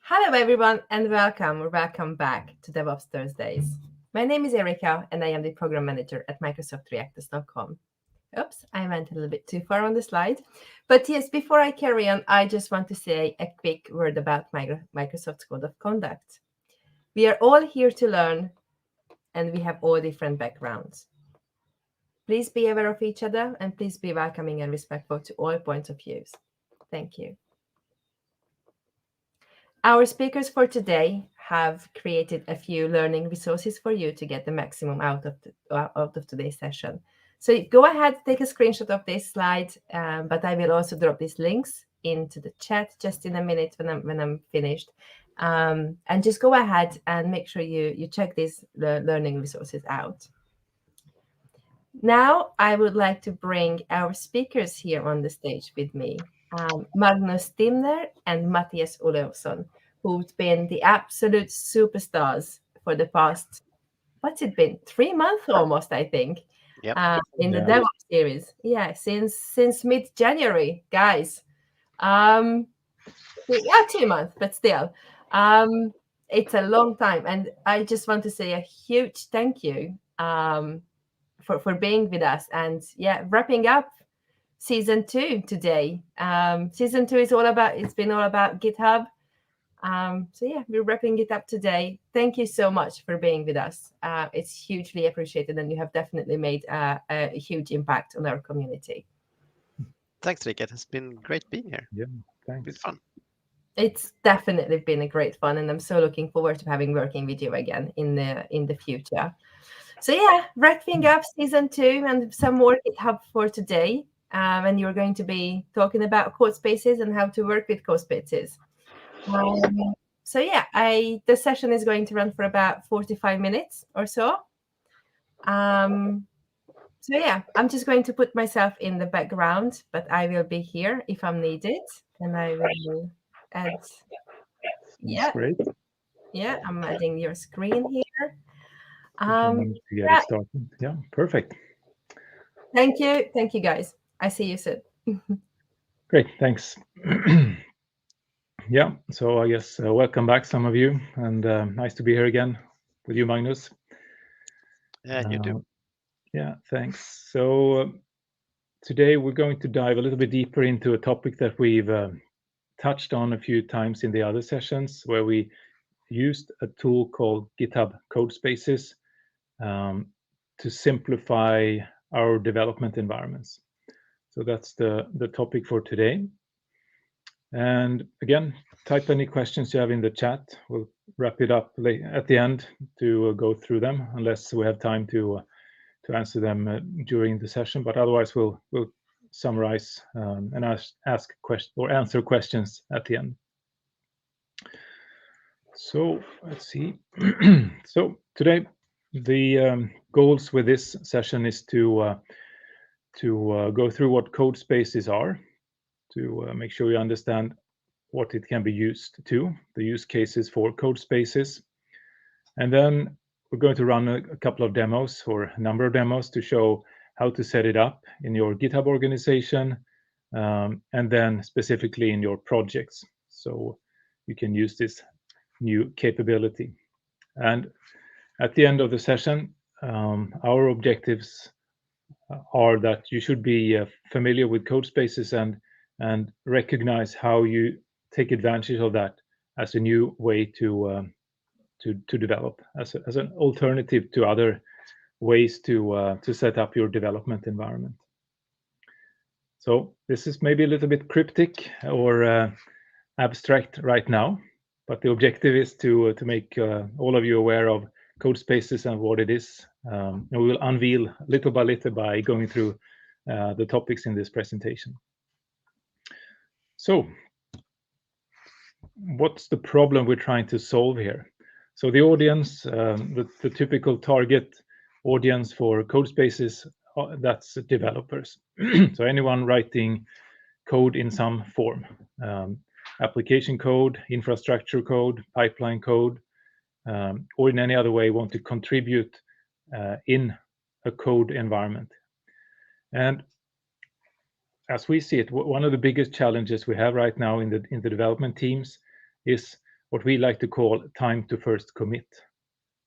Hello, everyone, and welcome back to DevOps Thursdays. My name is Erika, and I am the program manager at MicrosoftReactors.com. Oops, I went a little bit too far on the slide. But yes, before I carry on, I just want to say a quick word about Microsoft's Code of Conduct. We are all here to learn, and we have all different backgrounds. Please be aware of each other, and please be welcoming and respectful to all points of view. Thank you. Our speakers for today have created a few learning resources for you to get the maximum out of today's session. So go ahead, take a screenshot of this slide, but I will also drop these links into the chat just in a minute when I'm finished. And just go ahead and make sure you check these learning resources out. Now, I would like to bring our speakers here on the stage with me. Magnus Timner and Matthias Olofsson, who've been the absolute superstars for the past, what's it been, 3 months almost, I think, in the DevOps series. Yeah, since mid-January, guys. 2 months, but still. It's a long time. And I just want to say a huge thank you for being with us. And yeah, wrapping up Season 2 today. Season 2 it's been all about GitHub. So yeah, we're wrapping it up today. Thank you so much for being with us. It's hugely appreciated, and you have definitely made a huge impact on our community. Thanks, Rick. It has been great being here. Yeah, thanks. It's fun. It's definitely been a great fun, and I'm so looking forward to working with you again in the future. So yeah, wrapping up Season 2 and some more GitHub for today. And you're going to be talking about Codespaces and how to work with Codespaces. So yeah, the session is going to run for about 45 minutes or so. So yeah, I'm just going to put myself in the background, but I will be here if I'm needed, and I will add. Yeah, great. Yeah, I'm adding your screen here. To get it started. Yeah, perfect. Thank you, guys. I see you soon. Great, thanks. Yeah, so I guess welcome back, some of you, and nice to be here again with you, Magnus. Yeah, you do. Yeah, thanks. So today we're going to dive a little bit deeper into a topic that we've touched on a few times in the other sessions, where we used a tool called GitHub Codespaces to simplify our development environments. So that's the topic for today. And again, type any questions you have in the chat. We'll wrap it up at the end to go through them, unless we have time to answer them during the session. But otherwise, we'll summarize and ask questions or answer questions at the end. So let's see. So today, the goals with this session is to go through what Codespaces are, to make sure you understand what it can be used to, the use cases for Codespaces. And then we're going to run a couple of demos, or a number of demos, to show how to set it up in your GitHub organization, and then specifically in your projects, so you can use this new capability. And at the end of the session, our objectives are that you should be familiar with Codespaces and recognize how you take advantage of that as a new way to develop, as an alternative to other ways to set up your development environment. So this is maybe a little bit cryptic or abstract right now, but the objective is to make all of you aware of Codespaces and what it is. And we will unveil little by little by going through the topics in this presentation. So what's the problem we're trying to solve here? So the audience, the typical target audience for Codespaces, that's developers. So anyone writing code in some form, application code, infrastructure code, pipeline code, or in any other way want to contribute in a code environment. And as we see it, one of the biggest challenges we have right now in the development teams is what we like to call time to first commit.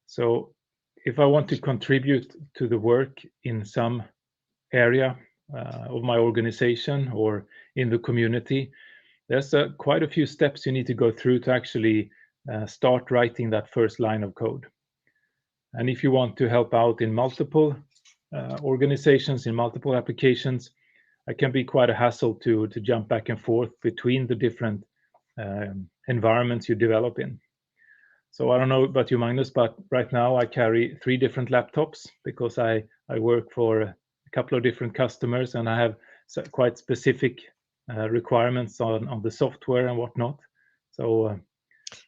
So if I want to contribute to the work in some area of my organization or in the community, there's quite a few steps you need to go through to actually start writing that first line of code. And if you want to help out in multiple organizations, in multiple applications, it can be quite a hassle to jump back and forth between the different environments you develop in. So I don't know about you, Magnus, but right now I carry 3 different laptops because I work for a couple of different customers, and I have quite specific requirements on the software and whatnot. So I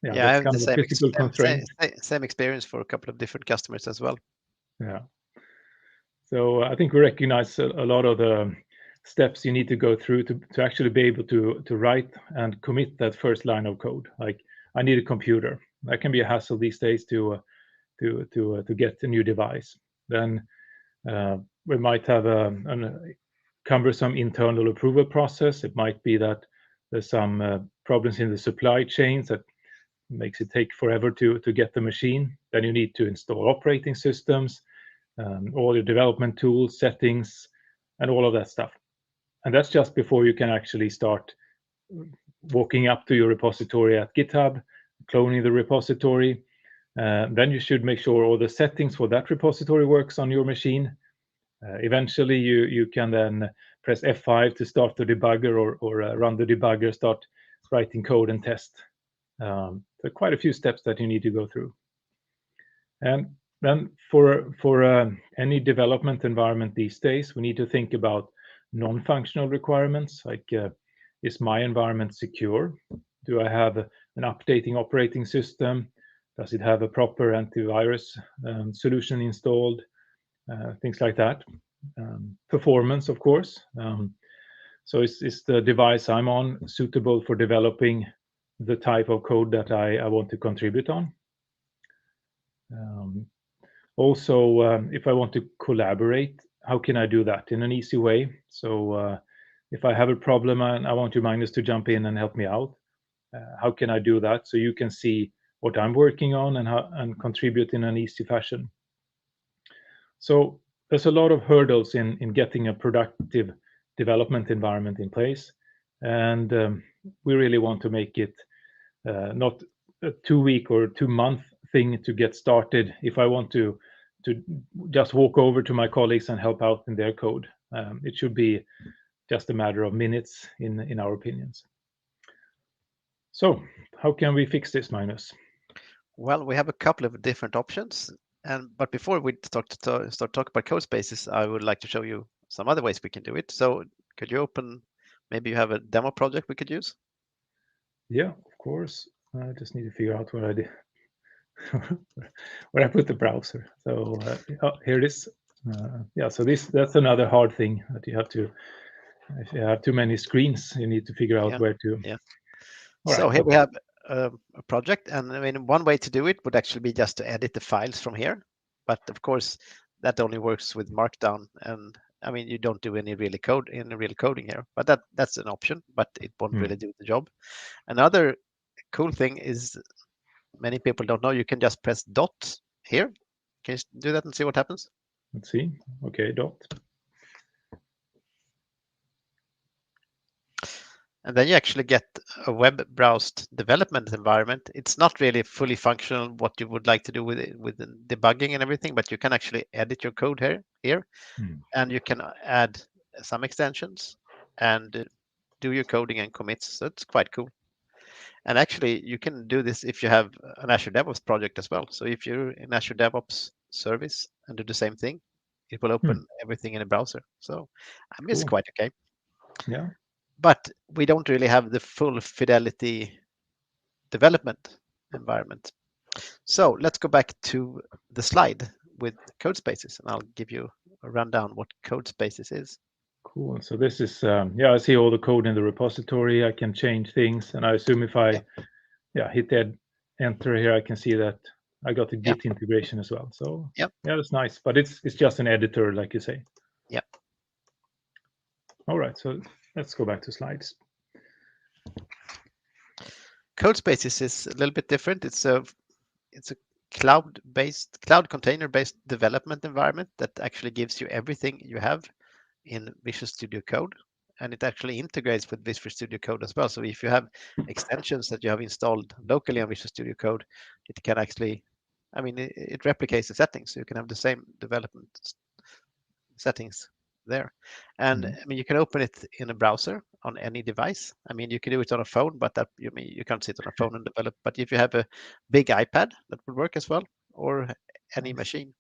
that's have kind the of a physical constraint. same experience for a couple of different customers as well. Yeah. So I think we recognize a lot of the steps you need to go through to actually be able to write and commit that first line of code. Like, I need a computer. That can be a hassle these days to get a new device. Then we might have a cumbersome internal approval process. It might be that there's some problems in the supply chains that makes it take forever to get the machine. Then you need to install operating systems, all your development tools, settings, and all of that stuff. And that's just before you can actually start walking up to your repository at GitHub, cloning the repository. Then you should make sure all the settings for that repository works on your machine. Eventually, you can then press F5 to start the debugger or run the debugger, start writing code and test. There are quite a few steps that you need to go through. And then for any development environment these days, we need to think about non-functional requirements, like is my environment secure? Do I have an updating operating system? Does it have a proper antivirus solution installed? Things like that. Performance, of course. So is the device I'm on suitable for developing the type of code that I want to contribute on? Also, if I want to collaborate, how can I do that in an easy way? So if I have a problem and I want you, Magnus, to jump in and help me out, how can I do that so you can see what I'm working on and contribute in an easy fashion? So there's a lot of hurdles in getting a productive development environment in place, and we really want to make it not a 2-week or 2-month thing to get started. If I want to just walk over to my colleagues and help out in their code, it should be just a matter of minutes, in our opinions. So how can we fix this, Magnus? Well, we have a couple of different options, but before we start talking about Codespaces, I would like to show you some other ways we can do it. So could you open? Maybe you have a demo project we could use. Yeah, of course. I just need to figure out where I did. Where I put the browser. So here it is. Yeah, so that's another hard thing that you have to. If you have too many screens, you need to figure out where to. Yeah. So here we have a project, and I mean, one way to do it would actually be just to edit the files from here. But of course, that only works with Markdown, and I mean, you don't do any real coding here. But that's an option, but it won't really do the job. Another cool thing is, many people don't know, you can just press dot here. Can you do that and see what happens? Let's see. Okay, dot. And then you actually get a web-browsed development environment. It's not really fully functional what you would like to do with it, with the debugging and everything, but you can actually edit your code here, and you can add some extensions and do your coding and commits. So it's quite cool. And actually, you can do this if you have an Azure DevOps project as well. So if you're in Azure DevOps service and do the same thing, it will open everything in a browser. So I mean, it's quite okay. Yeah. But we don't really have the full fidelity development environment. So let's go back to the slide with Codespaces, and I'll give you a rundown what Codespaces is. Cool. So this is, I see all the code in the repository. I can change things, and I assume if I hit enter here, I can see that I got the Git integration as well. So yeah, that's nice. But it's just an editor, like you say. Yeah. All right. So let's go back to slides. Codespaces is a little bit different. It's a cloud container-based development environment that actually gives you everything you have in Visual Studio Code, and it actually integrates with Visual Studio Code as well. So if you have extensions that you have installed locally on Visual Studio Code, it can actually, I mean, it replicates the settings, so you can have the same development settings there. And I mean, you can open it in a browser on any device. I mean, you can do it on a phone, but that you can't sit on a phone and develop. But if you have a big iPad, that would work as well, or any machine.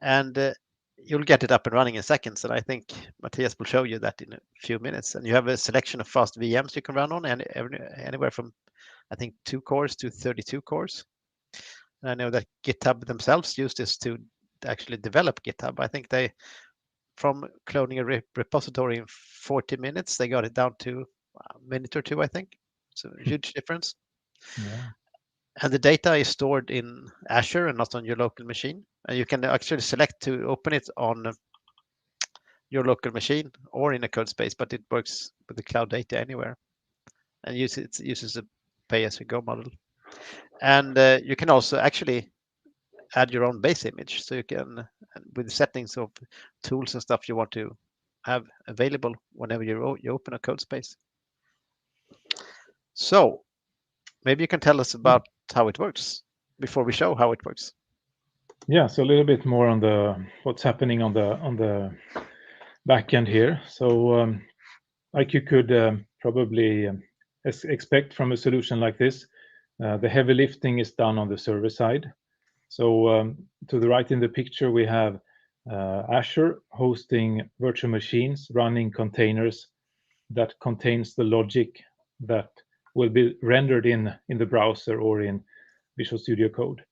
And you'll get it up and running in seconds. And I think Matthias will show you that in a few minutes. And you have a selection of fast VMs you can run on, and anywhere from, I think, 2 cores to 32 cores. And I know that GitHub themselves use this to actually develop GitHub. I think they, from cloning a repository in 40 minutes, they got it down to a minute or 2, I think. So a huge difference. Yeah. And the data is stored in Azure and not on your local machine. And you can actually select to open it on your local machine or in a Codespace, but it works with the cloud data anywhere. And it uses a pay-as-you-go model. And you can also actually add your own base image. So you can, with the settings of tools and stuff you want to have available whenever you open a Codespace. So maybe you can tell us about how it works before we show how it works. Yeah, so a little bit more on what's happening on the back end here. So like you could probably expect from a solution like this, the heavy lifting is done on the server side. So to the right in the picture, we have Azure hosting virtual machines, running containers that contains the logic that will be rendered in the browser or in Visual Studio Code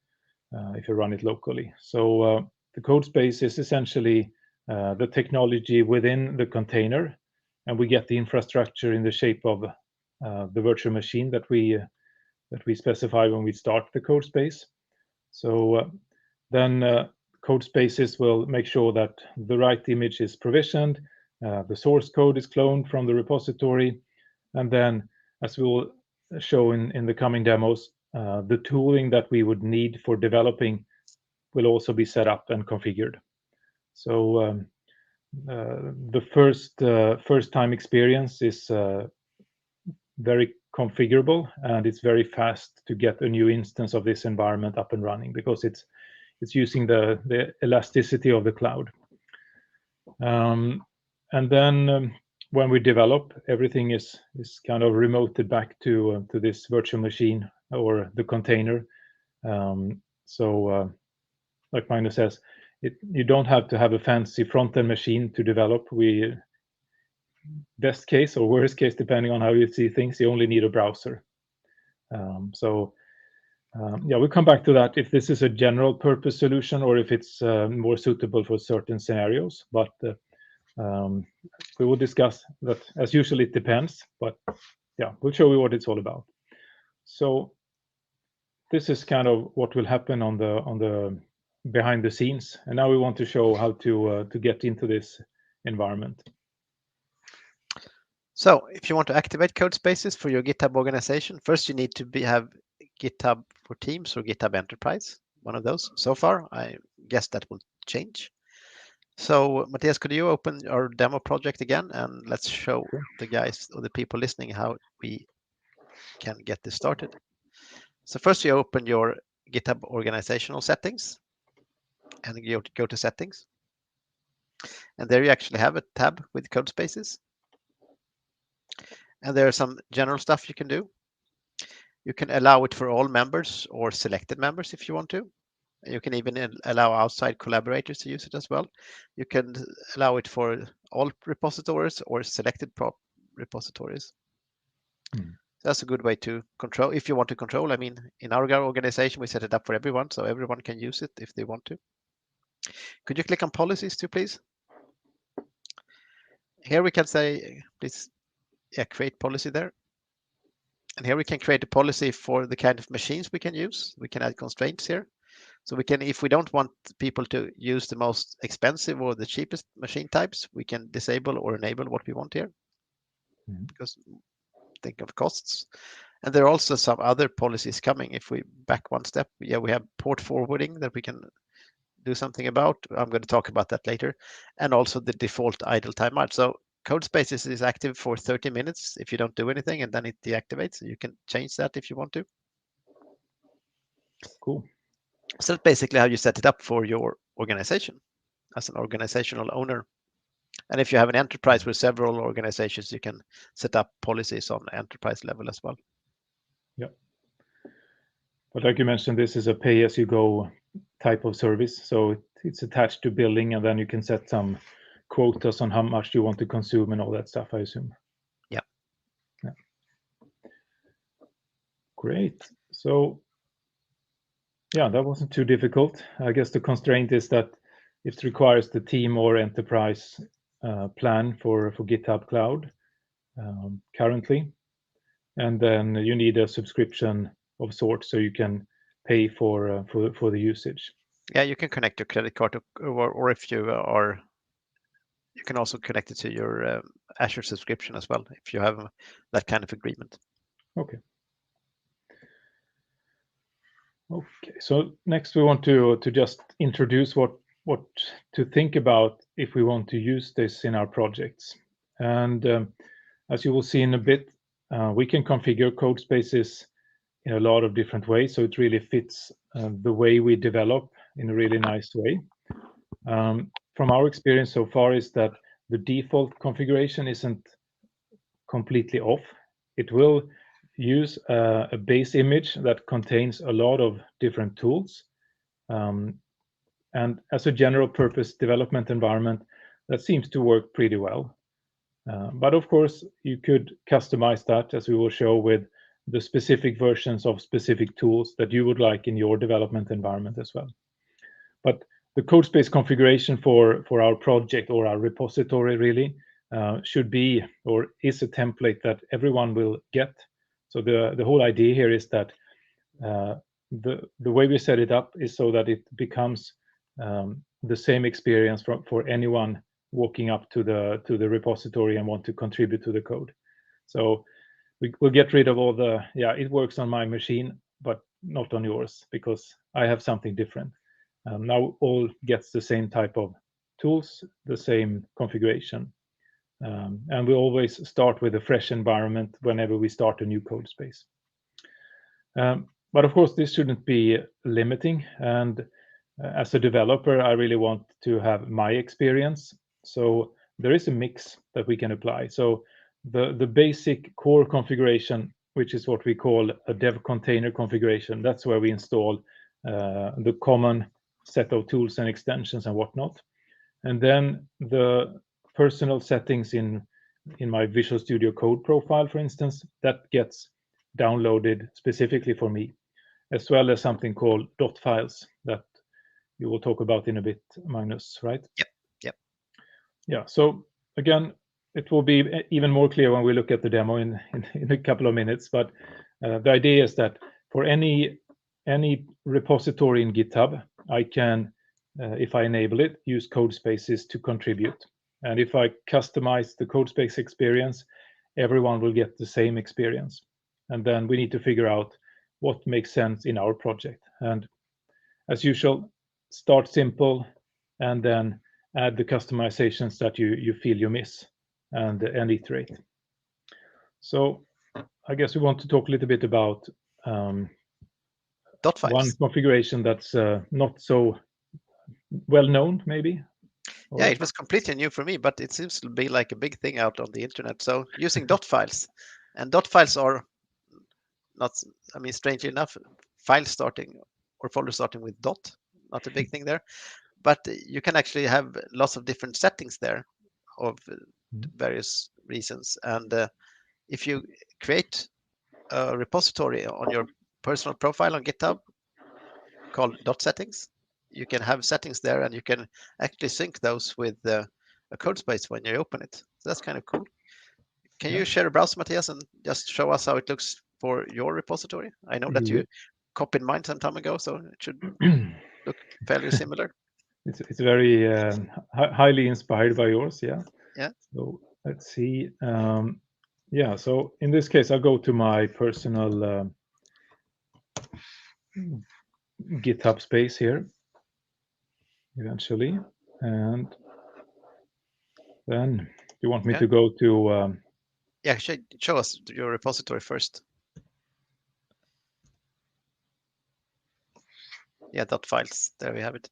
if you run it locally. So the Codespace is essentially the technology within the container, and we get the infrastructure in the shape of the virtual machine that we specify when we start the Codespace. So then Codespaces will make sure that the right image is provisioned, the source code is cloned from the repository, and then, as we will show in the coming demos, the tooling that we would need for developing will also be set up and configured. So the first time experience is very configurable, and it's very fast to get a new instance of this environment up and running because it's using the elasticity of the cloud. And then when we develop, everything is kind of remoted back to this virtual machine or the container. So like Magnus says, you don't have to have a fancy front-end machine to develop. Best case or worst case, depending on how you see things, you only need a browser. Yeah, we'll come back to that if this is a general purpose solution or if it's more suitable for certain scenarios. But we will discuss that. As usual, it depends. But yeah, we'll show you what it's all about. So this is kind of what will happen on the behind the scenes, and now we want to show how to get into this environment. So if you want to activate Codespaces for your GitHub organization, first you need to have GitHub for Teams or GitHub Enterprise, one of those. So far, I guess that will change. So Matthias, could you open our demo project again and let's show the guys or the people listening how we can get this started. So first you open your GitHub organizational settings and you go to settings. And there you actually have a tab with Codespaces. And there's some general stuff you can do. You can allow it for all members or selected members if you want to. You can even allow outside collaborators to use it as well. You can allow it for all repositories or selected repositories. That's a good way to control, if you want to control. I mean, in our organization, we set it up for everyone, so everyone can use it if they want to. Could you click on policies too, please? Here we can say, please, create policy there. And here we can create a policy for the kind of machines we can use. We can add constraints here. So we can, if we don't want people to use the most expensive or the cheapest machine types, we can disable or enable what we want here. Because think of costs. And there are also some other policies coming. If we back one step, yeah, we have port forwarding that we can do something about. I'm going to talk about that later. And also the default idle timeout. So Codespaces is active for 30 minutes if you don't do anything, and then it deactivates. You can change that if you want to. Cool. So that's basically how you set it up for your organization as an organizational owner. And if you have an enterprise with several organizations, you can set up policies on enterprise level as well. Yeah. But like you mentioned, this is a pay-as-you-go type of service. So it's attached to billing, and then you can set some quotas on how much you want to consume and all that stuff, I assume. Yeah. Yeah. Great. So yeah, that wasn't too difficult. I guess the constraint is that it requires the team or enterprise plan for GitHub Cloud currently. And then you need a subscription of sorts so you can pay for the usage. Yeah, you can connect your credit card or if you are, you can also connect it to your Azure subscription as well if you have that kind of agreement. Okay. Okay. So next we want to just introduce what to think about if we want to use this in our projects. And as you will see in a bit, we can configure Codespaces in a lot of different ways. So it really fits the way we develop in a really nice way. From our experience so far is that the default configuration isn't completely off. It will use a base image that contains a lot of different tools. And as a general purpose development environment, that seems to work pretty well. But of course, you could customize that, as we will show, with the specific versions of specific tools that you would like in your development environment as well. But the Codespace configuration for our project or our repository really should be or is a template that everyone will get. So the whole idea here is that the way we set it up is so that it becomes the same experience for anyone walking up to the repository and want to contribute to the code. So we'll get rid of all the, yeah, it works on my machine, but not on yours because I have something different. Now all gets the same type of tools, the same configuration. And we always start with a fresh environment whenever we start a new code space. But of course, this shouldn't be limiting. And as a developer, I really want to have my experience. So there is a mix that we can apply. So the basic core configuration, which is what we call a dev container configuration, that's where we install the common set of tools and extensions and whatnot. And then the personal settings in my Visual Studio Code profile, for instance, that gets downloaded specifically for me, as well as something called dot files that you will talk about in a bit, Magnus, right? Yep. Yeah. So again, it will be even more clear when we look at the demo in a couple of minutes. But the idea is that for any repository in GitHub, I can, if I enable it, use Codespaces to contribute. And if I customize the Codespace experience, everyone will get the same experience. And then we need to figure out what makes sense in our project. And as usual, start simple and then add the customizations that you feel you miss and iterate. So I guess we want to talk a little bit about Dot files. one configuration that's not so well known, maybe. Yeah, it was completely new for me, but it seems to be like a big thing out on the internet. So using dot files, and dot files are not, I mean, strangely enough, file starting or folder starting with dot, not a big thing there, but you can actually have lots of different settings there of various reasons. And if you create a repository on your personal profile on GitHub called dot settings, you can have settings there and you can actually sync those with a Codespace when you open it. So that's kind of cool. Can you share a browser, Matthias, and just show us how it looks for your repository? I know that you copied mine some time ago, so it should look fairly similar. It's very highly inspired by yours, yeah. Yeah. So let's see. Yeah, so in this case, I'll go to my personal GitHub space here eventually. And then you want me to go to... Yeah, show us your repository first. Yeah, .files, there we have it.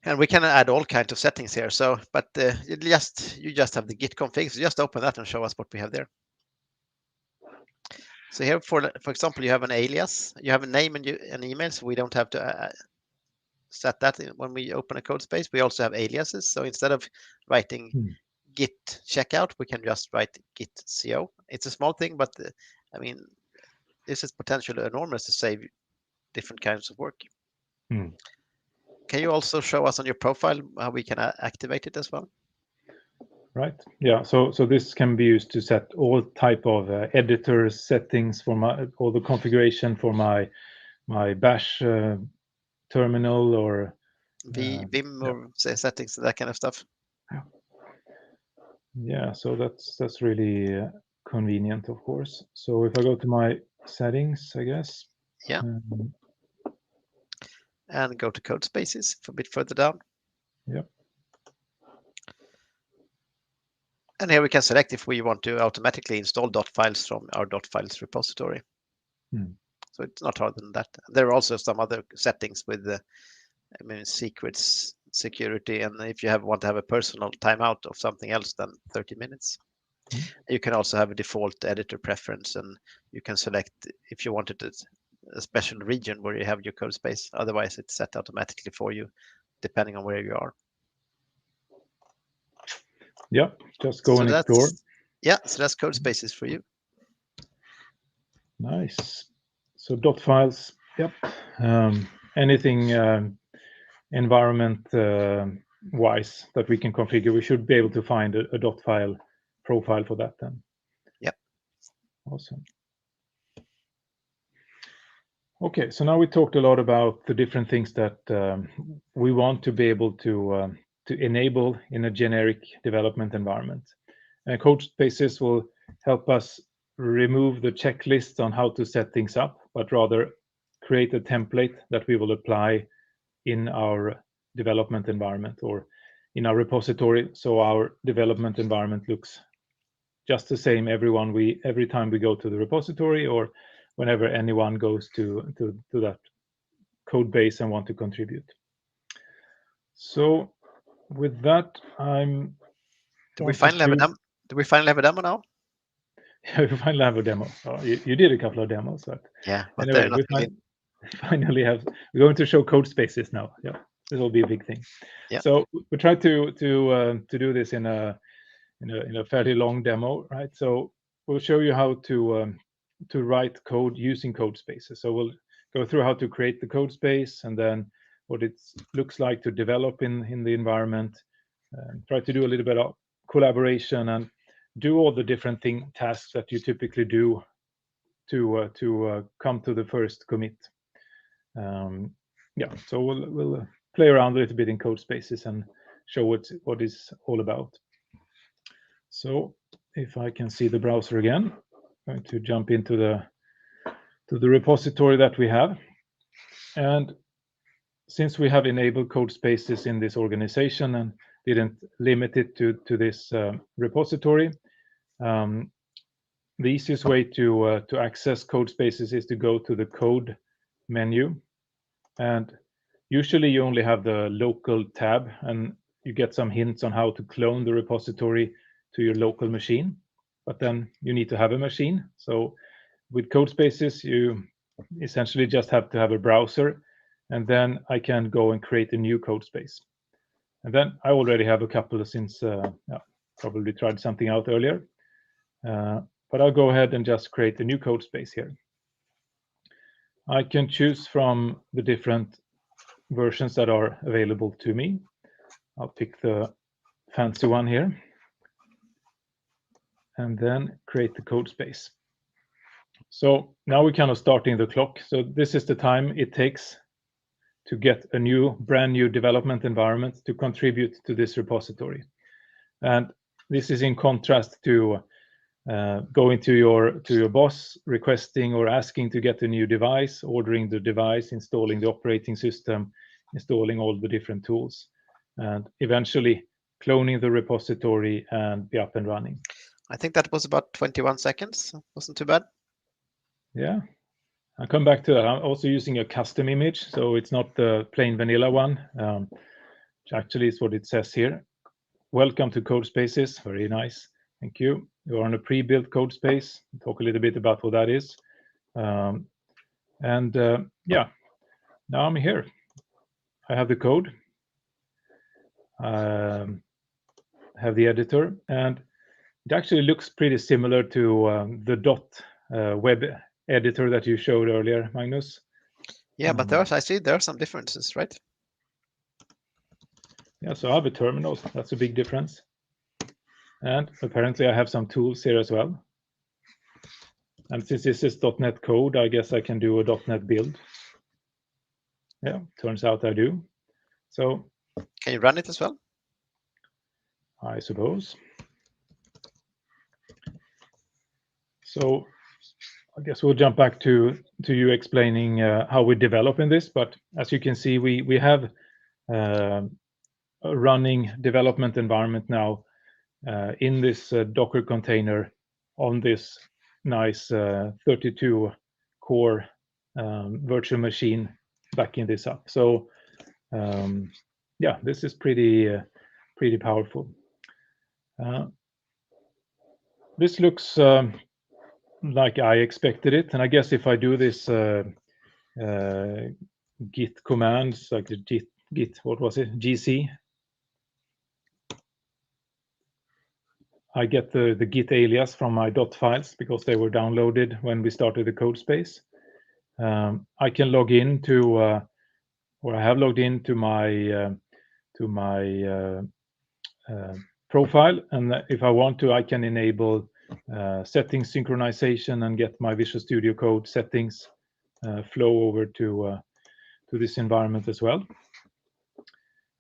And we can add all kinds of settings here. So, but you just have the Git config. So just open that and show us what we have there. So here, for example, you have an alias. You have a name and an email, so we don't have to set that when we open a Codespace. We also have aliases. So instead of writing Git checkout, we can just write Git co. It's a small thing, but I mean, this is potentially enormous to save different kinds of work. Can you also show us on your profile how we can activate it as well? Right. Yeah. So this can be used to set all type of editor settings for all the configuration for my Bash terminal or Vim or say settings, that kind of stuff. Yeah. So that's really convenient, of course. So if I go to my settings, I guess. Yeah. And go to Codespaces a bit further down. Yep. And here we can select if we want to automatically install .files from our .files repository. So it's not harder than that. There are also some other settings with secrets, security, and if you want to have a personal timeout of something else than 30 minutes. You can also have a default editor preference, and you can select if you wanted a special region where you have your code space. Otherwise, it's set automatically for you, depending on where you are. Yeah, just go and explore. Yeah, so that's Codespaces for you. Nice. So .files, yep. Anything environment wise that we can configure, we should be able to find a .file profile for that then. Yep. Awesome. Okay, so now we talked a lot about the different things that we want to be able to enable in a generic development environment. And Codespaces will help us remove the checklist on how to set things up, but rather create a template that we will apply in our development environment or in our repository, so our development environment looks just the same every time we go to the repository or whenever anyone goes to that code base and want to contribute. So with that, Do we finally have a demo now? Yeah, we finally have a demo. Oh, you did a couple of demos, but yeah. But anyway, we finally have. We're going to show Codespaces now. Yeah, this will be a big thing. Yeah. So we tried to do this in a fairly long demo, right? So we'll show you how to write code using Codespaces. So we'll go through how to create the Codespace and then what it looks like to develop in the environment. Try to do a little bit of collaboration and do all the different tasks that you typically do to come to the first commit. Yeah, so we'll play around a little bit in Codespaces and show what is all about. So if I can see the browser again, I'm going to jump into the repository that we have. And since we have enabled Codespaces in this organization and didn't limit it to this repository, the easiest way to access Codespaces is to go to the code menu. And usually you only have the local tab and you get some hints on how to clone the repository to your local machine, but then you need to have a machine. So with Codespaces, you essentially just have to have a browser, and then I can go and create a new Codespace. And then I already have a couple since probably tried something out earlier. But I'll go ahead and just create a new Codespace here. I can choose from the different versions that are available to me. I'll pick the fancy one here and then create the Codespace. So now we're kind of starting the clock. So this is the time it takes to get a brand new development environment to contribute to this repository. And this is in contrast to going to your boss, requesting or asking to get a new device, ordering the device, installing the operating system, installing all the different tools, and eventually cloning the repository and be up and running. I think that was about 21 seconds. Wasn't too bad. Yeah, I'll come back to that. I'm also using a custom image, so it's not the plain vanilla one, which actually is what it says here. Welcome to Codespaces. Very nice. Thank you. You're on a pre-built Codespace. Talk a little bit about what that is. Yeah, now I'm here. I have the code. Have the editor, and it actually looks pretty similar to the web editor that you showed earlier, Magnus. Yeah, but I see there are some differences, right? Yeah, so I have a terminal. That's a big difference. And apparently I have some tools here as well. And since this is .NET code, I guess I can do a .NET build. Yeah, turns out I do. So can you run it as well? I suppose. So I guess we'll jump back to you explaining how we develop in this. But as you can see, we have a running development environment now in this Docker container on this nice 32 core virtual machine backing this up. So yeah, this is pretty powerful. This looks like I expected it, and I guess if I do this git commands like the git what was it, gc, I get the git alias from my dot files because they were downloaded when we started the Codespace. I can log into or I have logged into my profile, and if I want to, I can enable settings synchronization and get my Visual Studio Code settings flow over to this environment as well.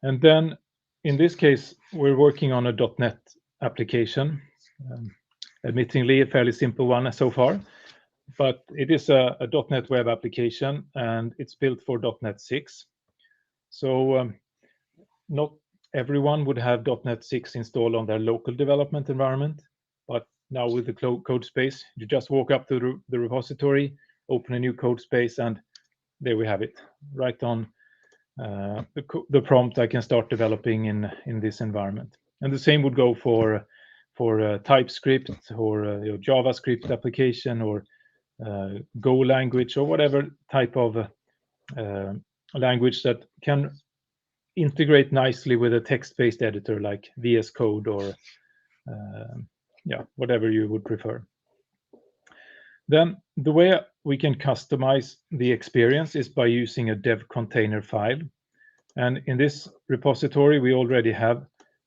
And then in this case, we're working on a .NET application, admittingly a fairly simple one so far, but it is a .NET web application and it's built for .NET 6. So not everyone would have .NET 6 installed on their local development environment, but now with the Codespace, you just walk up to the repository, open a new Codespace, and there we have it. Right on the prompt, I can start developing in this environment. And the same would go for TypeScript or JavaScript application or Go language or whatever type of language that can integrate nicely with a text-based editor like VS Code or whatever you would prefer. Then the way we can customize the experience is by using a dev container file. And in this repository, we already have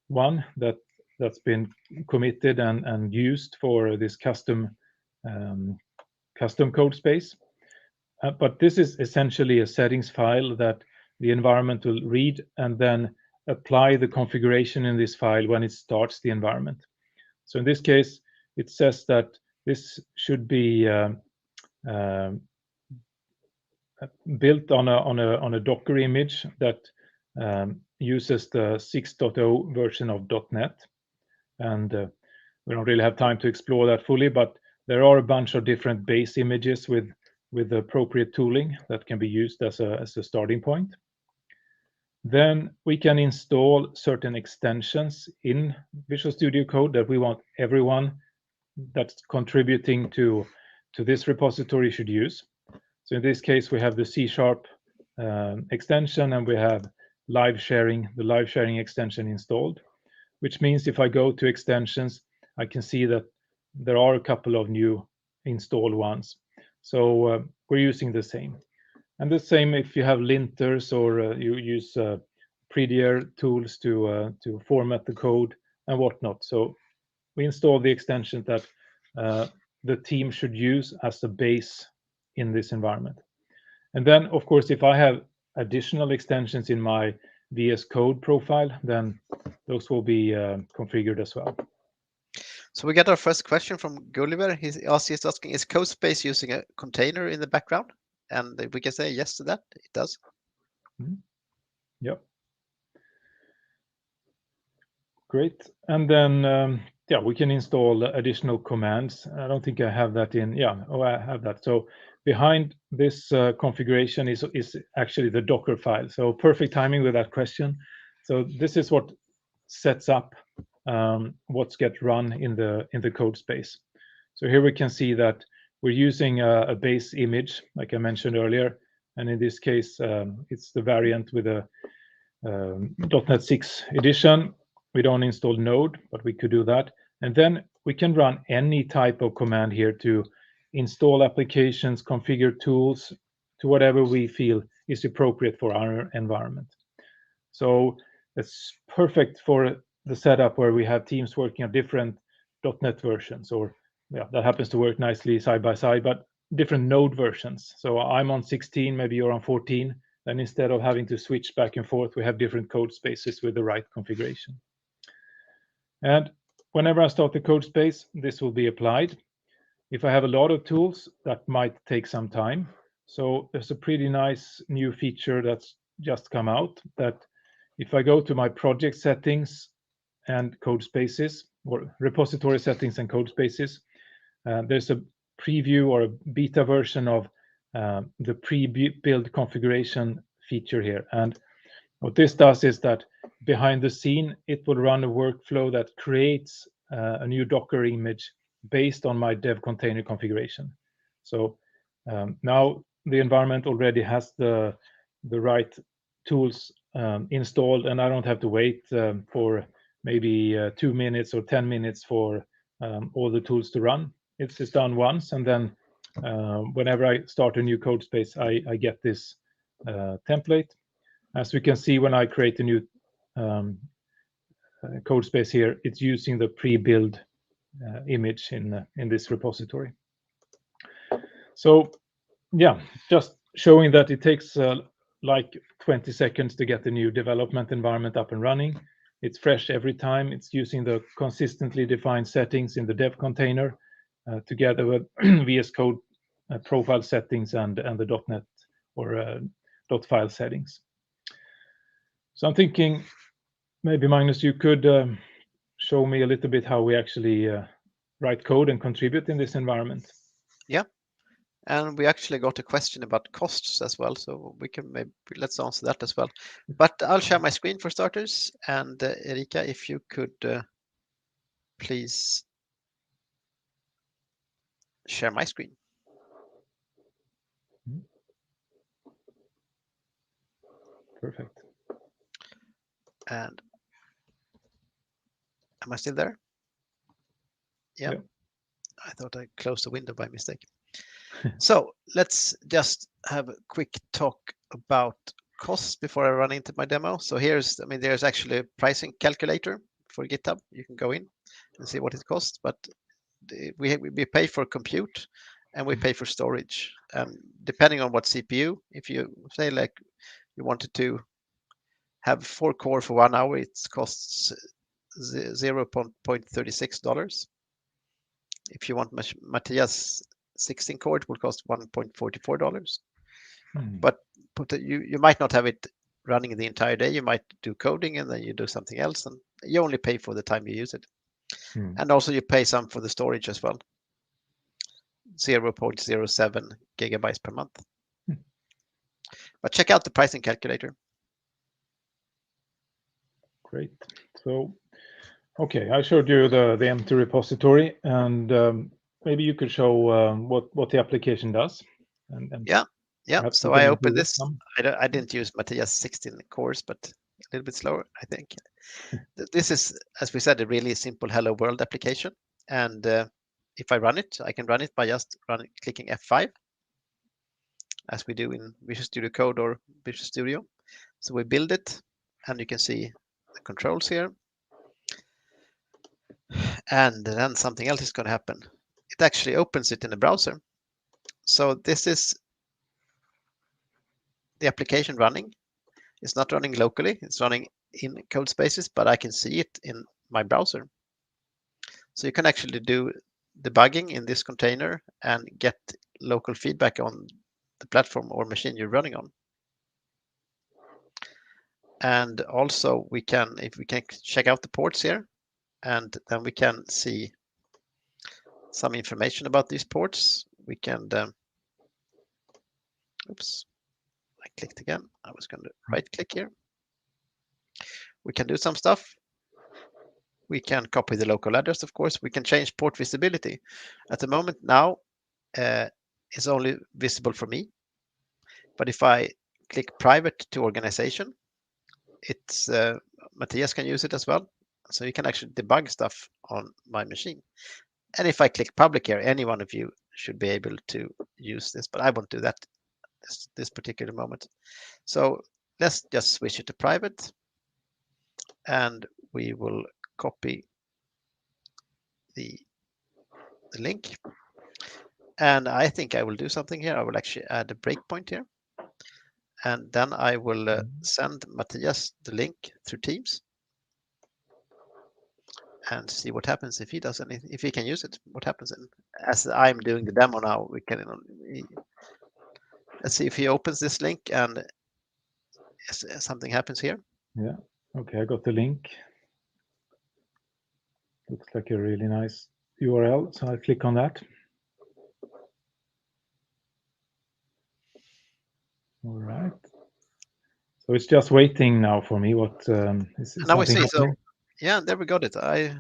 one that's been committed and used for this custom Codespace. But this is essentially a settings file that the environment will read and then apply the configuration in this file when it starts the environment. So in this case, it says that this should be built on a Docker image that uses the 6.0 version of .NET. And we don't really have time to explore that fully, but there are a bunch of different base images with the appropriate tooling that can be used as a starting point. Then we can install certain extensions in Visual Studio Code that we want everyone that's contributing to this repository should use. So in this case, we have the C# extension, and we have the live sharing extension installed, which means if I go to extensions, I can see that there are a couple of new installed ones. So we're using the same. And the same if you have linters or you use prettier tools to format the code and whatnot. So we install the extension that the team should use as a base in this environment. And then, of course, if I have additional extensions in my VS Code profile, then those will be configured as well. So we got our first question from Gulliver. He's asking, is Codespace using a container in the background? And we can say yes to that. It does. Yep. Great. And then, yeah, we can install additional commands. I don't think I have that in. Yeah, oh, I have that. So behind this configuration is actually the Docker file. So perfect timing with that question. So this is what sets up what's get run in the Codespace. So here we can see that we're using a base image, like I mentioned earlier, and in this case, it's the variant with a .NET 6 edition. We don't install Node, but we could do that. And then we can run any type of command here to install applications, configure tools to whatever we feel is appropriate for our environment. So it's perfect for the setup where we have teams working on different .NET versions, or yeah, that happens to work nicely side by side, but different Node versions. So I'm on 16, maybe you're on 14. Then instead of having to switch back and forth, we have different code spaces with the right configuration. And whenever I start the code space, this will be applied. If I have a lot of tools, that might take some time. So there's a pretty nice new feature that's just come out that if I go to my project settings and code spaces, or repository settings and code spaces, there's a preview or a beta version of the pre-build configuration feature here. And what this does is that behind the scene, it will run a workflow that creates a new Docker image based on my dev container configuration. So now the environment already has the right tools installed, and I don't have to wait for maybe 2 minutes or 10 minutes for all the tools to run. It's just done once, and then whenever I start a new code space, I get this template. As we can see, when I create a new code space here, it's using the pre-build image in this repository. So yeah, just showing that it takes like 20 seconds to get the new development environment up and running. It's fresh every time. It's using the consistently defined settings in the dev container together with VS Code profile settings and the .NET or .file settings. So I'm thinking maybe, Magnus, you could show me a little bit how we actually write code and contribute in this environment. Yeah. And we actually got a question about costs as well, so we can let's answer that as well. But I'll share my screen for starters. And Erika, if you could please share my screen. Perfect. And am I still there? Yeah. Yep. I thought I closed the window by mistake. So let's just have a quick talk about costs before I run into my demo. So there's actually a pricing calculator for GitHub. You can go in and see what it costs, but we pay for compute and we pay for storage. Depending on what CPU, if you say like you wanted to have 4 core for 1 hour, it costs $0.36. If you want Matthias 16 core, it will cost $1.44. But you might not have it running the entire day. You might do coding and then you do something else, and you only pay for the time you use it. And also you pay some for the storage as well. 0.07 gigabytes per month. But check out the pricing calculator. Great. So, okay, I showed you the empty repository, and maybe you could show what the application does. And yeah. So I opened this. I didn't use Matthias 16 cores, but a little bit slower, I think. This is, as we said, a really simple Hello World application. And if I run it, I can run it by just clicking F5, as we do in Visual Studio Code or Visual Studio. So we build it, and you can see the controls here. And then something else is going to happen. It actually opens it in the browser. So this is the application running. It's not running locally. It's running in Codespaces, but I can see it in my browser. So you can actually do debugging in this container and get local feedback on the platform or machine you're running on. And also we can, if we can check out the ports here, and then we can see some information about these ports. We can, oops, I clicked again. I was going to right click here. We can do some stuff. We can copy the local address, of course. We can change port visibility. At the moment now, it's only visible for me. But if I click private to organization, it's Matthias can use it as well. So you can actually debug stuff on my machine. And if I click public here, any one of you should be able to use this, but I won't do that this particular moment. So let's just switch it to private, and we will copy the link. And I think I will do something here. I will actually add a breakpoint here. And then I will send Matthias the link through Teams and see what happens if he does anything, if he can use it, what happens. And as I'm doing the demo now, we can, let's see if he opens this link and something happens here. Yeah. Okay, I got the link. Looks like a really nice URL. So I click on that. All right. So it's just waiting now for me. What is now we see. happening? So yeah, there we got it. I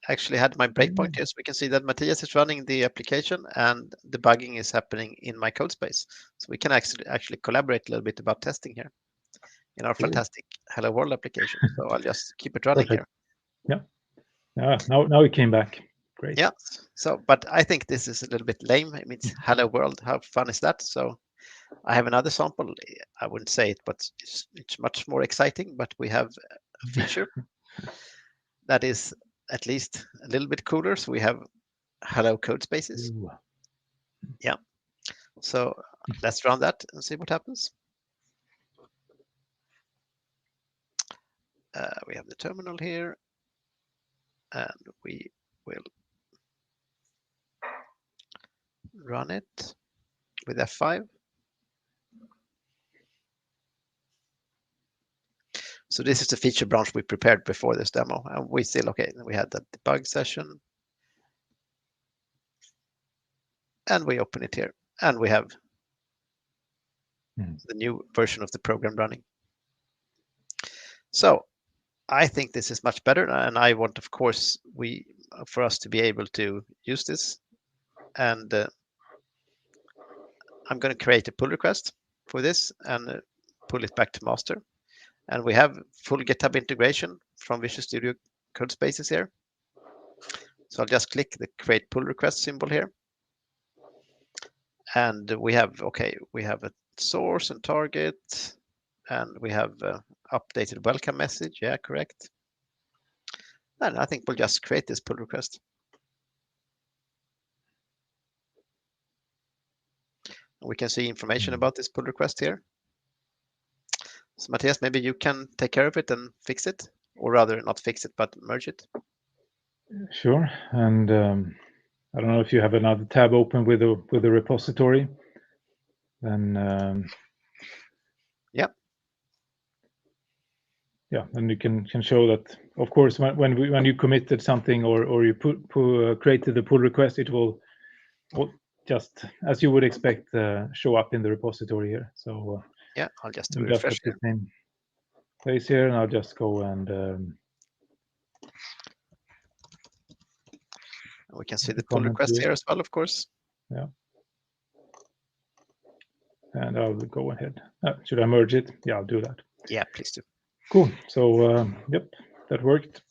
actually had my breakpoint here, so we can see that Matthias is running the application and debugging is happening in my Codespace. So we can actually collaborate a little bit about testing here in our fantastic Hello World application. So I'll just keep it running here. Yeah. Yeah. Now it came back. Great. Yeah. So, but I think this is a little bit lame. It means Hello World. How fun is that? So I have another sample. I wouldn't say it, but it's much more exciting. But we have a feature that is at least a little bit cooler. So we have Hello Codespaces. Ooh. Yeah. So let's run that and see what happens. We have the terminal here, and we will run it with F5. So this is the feature branch we prepared before this demo, and we still, okay, we had that debug session. And we open it here, and we have the new version of the program running. So I think this is much better, and I want, of course, for us to be able to use this. And I'm going to create a pull request for this and pull it back to master. And we have full GitHub integration from Visual Studio Codespaces here. So I'll just click the create pull request symbol here. And we have, okay, we have a source and target, and we have updated welcome message. Yeah, correct. And I think we'll just create this pull request. We can see information about this pull request here. So Matthias, maybe you can take care of it and fix it, or rather not fix it, but merge it. Sure. And I don't know if you have another tab open with the repository. Then yeah, and you can show that. Of course, when you committed something or you created the pull request, it will just as you would expect show up in the repository here. So yeah, I'll just do a refresh the same place here, and I'll just go and we can see the pull request here as well, of course. Yeah. And I'll go ahead. Should I merge it? Yeah, I'll do that. Yeah, please do. Cool. So yep, that worked.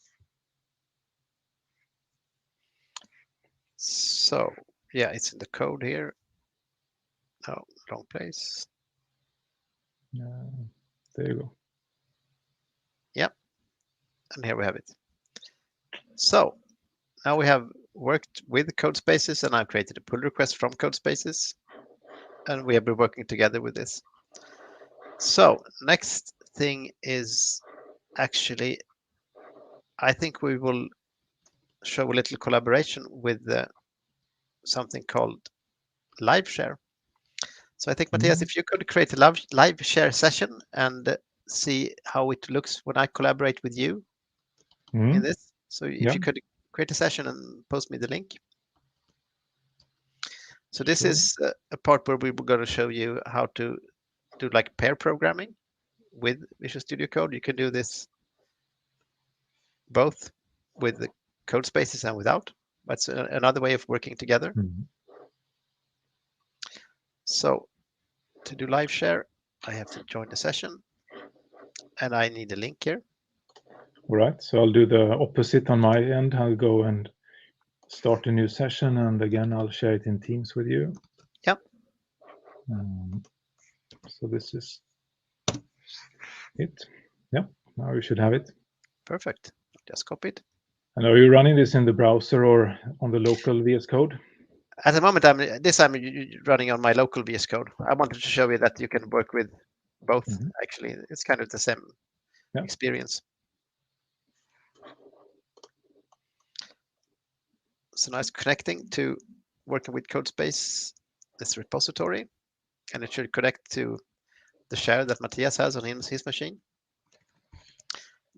So yeah, it's in the code here. Oh, wrong place. There you go. Yep. And here we have it. So now we have worked with Codespaces, and I've created a pull request from Codespaces, and we have been working together with this. So next thing is actually, I think we will show a little collaboration with something called live share. So I think, Matthias, if you could create a live share session and see how it looks when I collaborate with you in this. So if you could create a session and post me the link. So this is a part where we were going to show you how to do like pair programming with Visual Studio Code. You can do this both with the Codespaces and without. That's another way of working together. So to do live share, I have to join the session and I need a link here. All right, so I'll do the opposite on my end. I'll go and start a new session, and again, I'll share it in Teams with you. Yep. So this is it. Yep, now we should have it. Perfect. Just copy it. And are you running this in the browser or on the local VS Code? At the moment, I'm running on my local VS Code. I wanted to show you that you can work with both. Actually, it's kind of the same experience. So now it's connecting to working with Codespace, this repository, and it should connect to the share that Matthias has on his machine.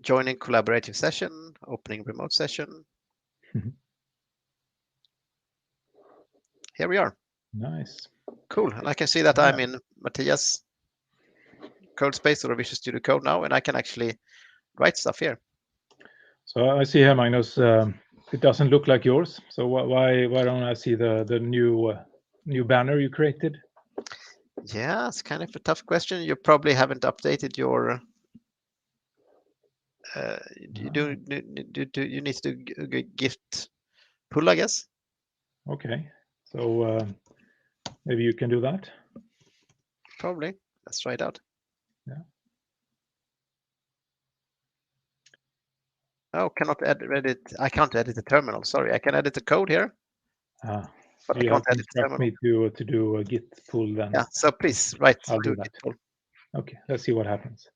Joining collaborative session, opening remote session. Here we are. Nice. Cool. And I can see that I'm in Matthias Codespace or Visual Studio Code now, and I can actually write stuff here. So I see here, Magnus, it doesn't look like yours. So why don't I see the new banner you created? Yeah, it's kind of a tough question. You probably haven't updated your. You need to do Git pull, I guess. Okay, so maybe you can do that. Probably. Let's try it out. Yeah. Oh, cannot edit. I can't edit the terminal. Sorry, I can edit the code here. But you can't edit the terminal. Me to do a Git pull then. Yeah. So please write. I'll do that. Git pull. Okay. Let's see what happens.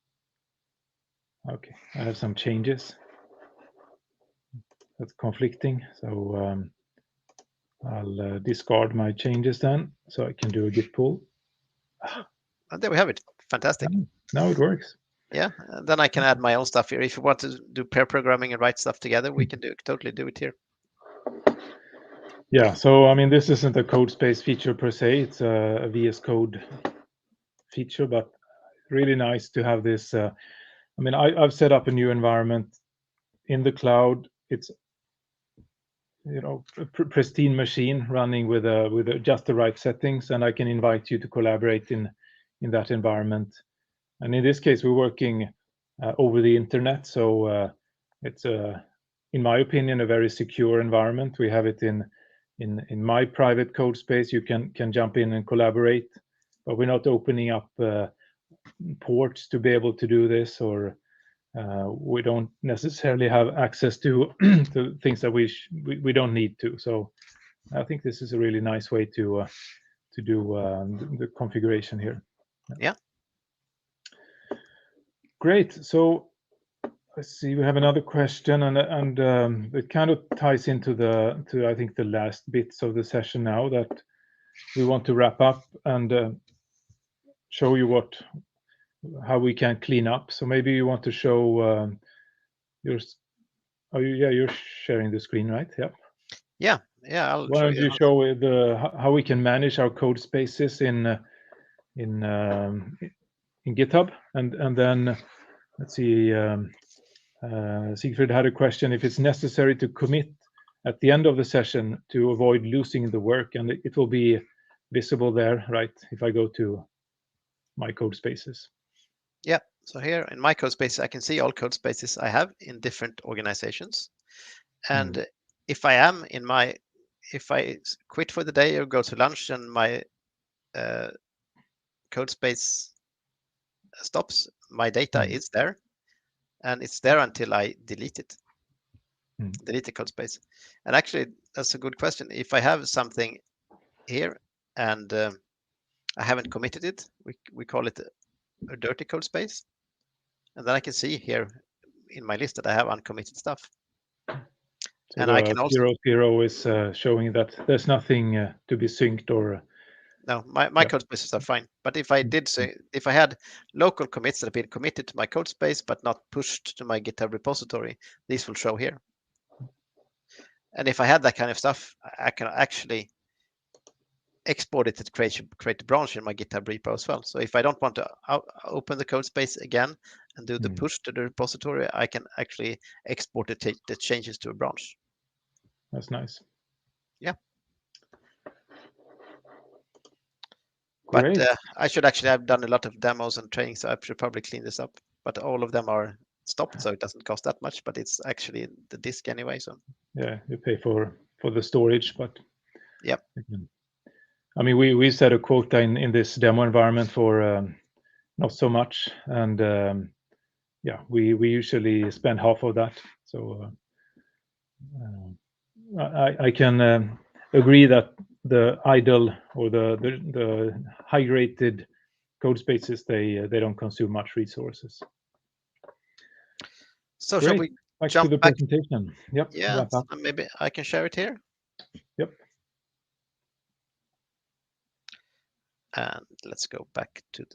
Okay, I have some changes. That's conflicting. So I'll discard my changes then, so I can do a Git pull. And there we have it. Fantastic. Now it works. Yeah, and then I can add my own stuff here. If you want to do pair programming and write stuff together, we can totally do it here. Yeah, so I mean, this isn't a Codespace feature per se. It's a VS Code feature, but really nice to have this. I mean, I've set up a new environment in the cloud. It's a pristine machine running with just the right settings, and I can invite you to collaborate in that environment. And in this case, we're working over the internet, so it's in my opinion, a very secure environment. We have it in my private code space. You can jump in and collaborate, but we're not opening up ports to be able to do this, or we don't necessarily have access to to things that we don't need to. So I think this is a really nice way to do the configuration here. Yeah. Great. So let's see. We have another question, and it kind of ties into I think the last bits of the session now that we want to wrap up and show you how we can clean up. So maybe you want to show yours. Oh, you're sharing the screen, right? Yep. Yeah. Why don't you show how we can manage our code spaces in GitHub, and then let's see. Siegfried had a question if it's necessary to commit at the end of the session to avoid losing the work, and it will be visible there, right? If I go to my code spaces. Yeah. So here in my code spaces, I can see all code spaces I have in different organizations. And if I quit for the day or go to lunch and my code space stops, my data is there, and it's there until I delete it. Delete the code space. And actually, that's a good question. If I have something here and I haven't committed it, we call it a dirty code space. And then I can see here in my list that I have uncommitted stuff. So and I can also 0.0 is showing that there's nothing to be synced or. No, my code spaces are fine. But if I did say, if I had local commits that have been committed to my code space but not pushed to my GitHub repository, these will show here. And if I had that kind of stuff, I can actually export it to create a branch in my GitHub repo as well. So if I don't want to open the code space again and do the push to the repository, I can actually export it, the changes to a branch. That's nice. Yeah. Great. But I should actually have done a lot of demos and training, so I should probably clean this up. But all of them are stopped, so it doesn't cost that much. But it's actually the disk anyway. So yeah, you pay for the storage, but yep. I mean, we set a quota in this demo environment for not so much, and yeah, we usually spend half of that. So I can agree that the idle or the high rated code spaces they don't consume much resources. So Great. shall we back jump to the back? presentation? Yep. Yeah, maybe I can share it here. Yep. And let's go back to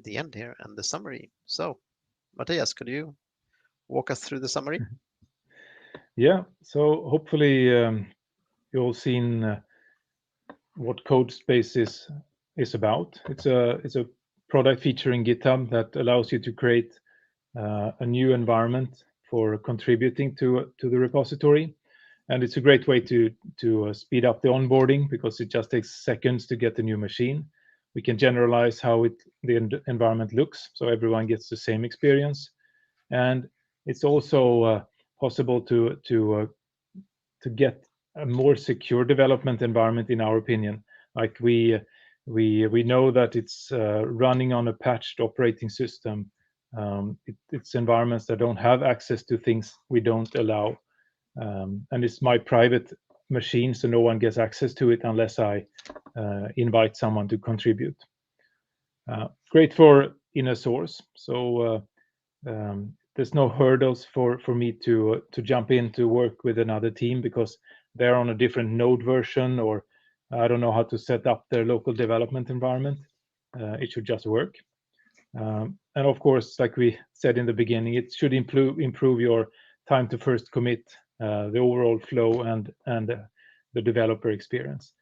the end here and the summary. So, Matthias, could you walk us through the summary? Yeah. So hopefully you all seen what Codespaces is about. It's a product feature in GitHub that allows you to create a new environment for contributing to the repository, and it's a great way to speed up the onboarding because it just takes seconds to get a new machine. We can generalize how the environment looks, so everyone gets the same experience, and it's also possible to get a more secure development environment, in our opinion. Like we know that it's running on a patched operating system. It's environments that don't have access to things we don't allow, and it's my private machine, so no one gets access to it unless I invite someone to contribute. Great for inner source, so there's no hurdles for me to jump in to work with another team because they're on a different node version, or I don't know how to set up their local development environment. It should just work. And of course, like we said in the beginning, it should improve your time to first commit, the overall flow and the developer experience.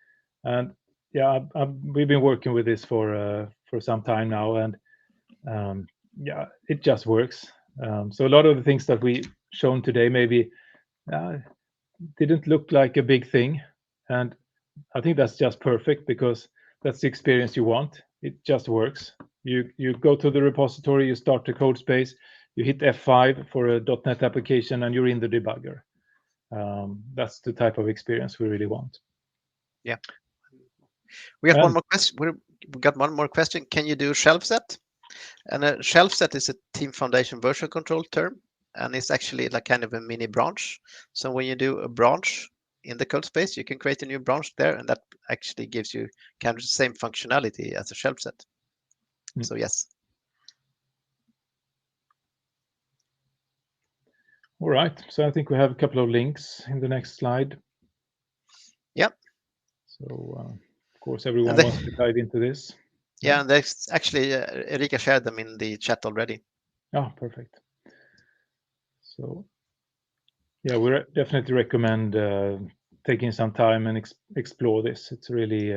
And yeah, we've been working with this for some time now, and yeah, it just works. So a lot of the things that we shown today maybe didn't look like a big thing, and I think that's just perfect because that's the experience you want. It just works. You go to the repository, you start the code space, you hit F5 for a .NET application, and you're in the debugger. That's the type of experience we really want. Yeah. We got one more question. We got one more question. Can you do shelf set? And a shelf set is a Team Foundation version control term, and it's actually like kind of a mini branch. So when you do a branch in the code space, you can create a new branch there, and that actually gives you kind of the same functionality as a shelf set. So yes. All right. So I think we have a couple of links in the next slide. Yep. So of course, everyone wants to dive into this. Yeah, and there's actually Erika shared them in the chat already. Oh, perfect. So yeah, we definitely recommend taking some time and explore this. It's really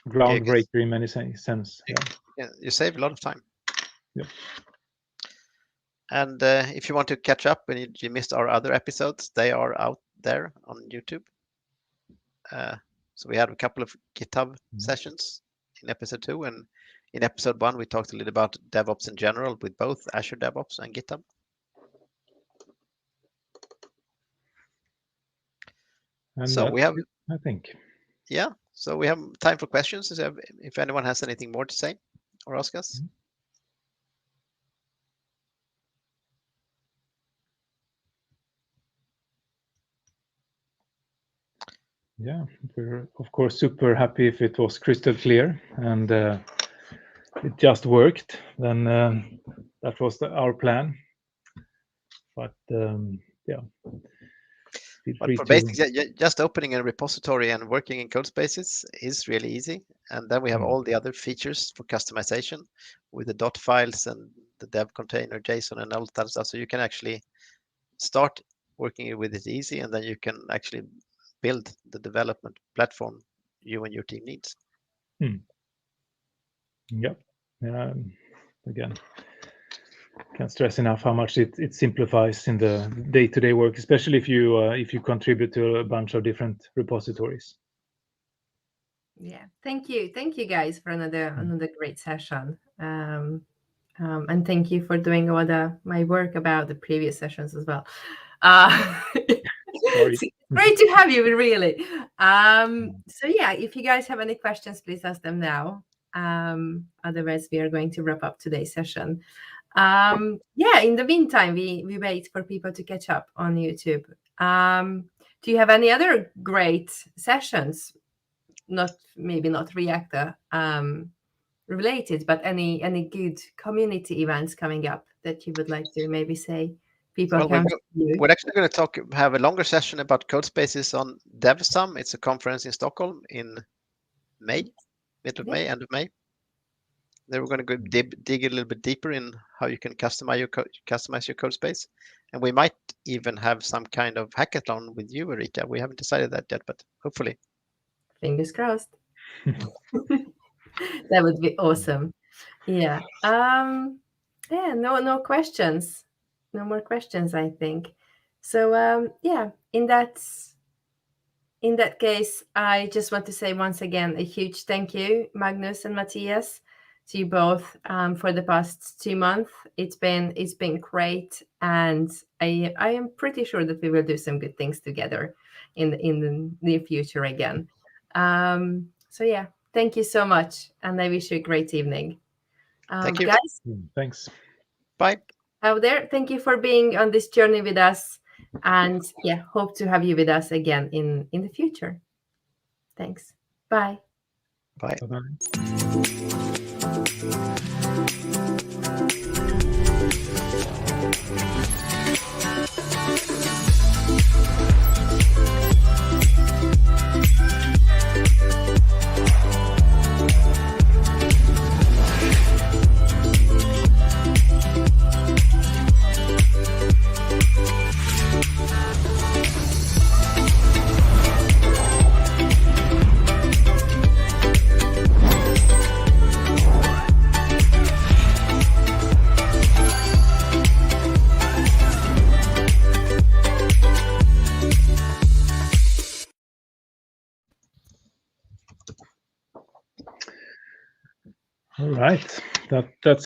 groundbreaking in many sense. Yeah, you save a lot of time. Yep. And if you want to catch up and you missed our other episodes, they are out there on YouTube. So we had a couple of GitHub sessions in episode 2, and in episode 1 we talked a little about DevOps in general with both Azure DevOps and GitHub. And so we have, I think. Yeah, so we have time for questions. If anyone has anything more to say or ask us. Yeah, we're of course super happy if it was crystal clear and it just worked. Then that was our plan. But yeah. Feel But free for to. basics, just opening a repository and working in Codespaces is really easy. And then we have all the other features for customization with the dot files and the dev container, JSON, and all that stuff. So you can actually start working with it easy, and then you can actually build the development platform you and your team needs. Yep. Again, can't stress enough how much it simplifies in the day-to-day work, especially if you contribute to a bunch of different repositories. Yeah, thank you guys for another great session, and thank you for doing all my work about the previous sessions as well. Sorry. It's great to have you, really. So yeah, if you guys have any questions, please ask them now. Otherwise, we are going to wrap up today's session. Yeah, in the meantime, we wait for people to catch up on YouTube. Do you have any other great sessions? Maybe not Reactor related, but any good community events coming up that you would like to maybe say people can view? We're actually going to have a longer session about Codespaces on DevSum. It's a conference in Stockholm in May, middle of May, end of May. Then we're going to go dig a little bit deeper in how you can customize your Codespace, and we might even have some kind of hackathon with you, Erika. We haven't decided that yet, but hopefully. Fingers crossed. That would be awesome. Yeah. Yeah. No questions. No more questions, I think. So yeah. In that case, I just want to say once again a huge thank you, Magnus and Matthias, to you both for the past 2 months. It's been great, and I am pretty sure that we will do some good things together in the near future again. So yeah, thank you so much, and I wish you a great evening. Thank you, guys. Thanks. Bye. Out there, thank you for being on this journey with us, and yeah, hope to have you with us again in the future. Thanks. Bye. Bye. Bye-bye. All right, that's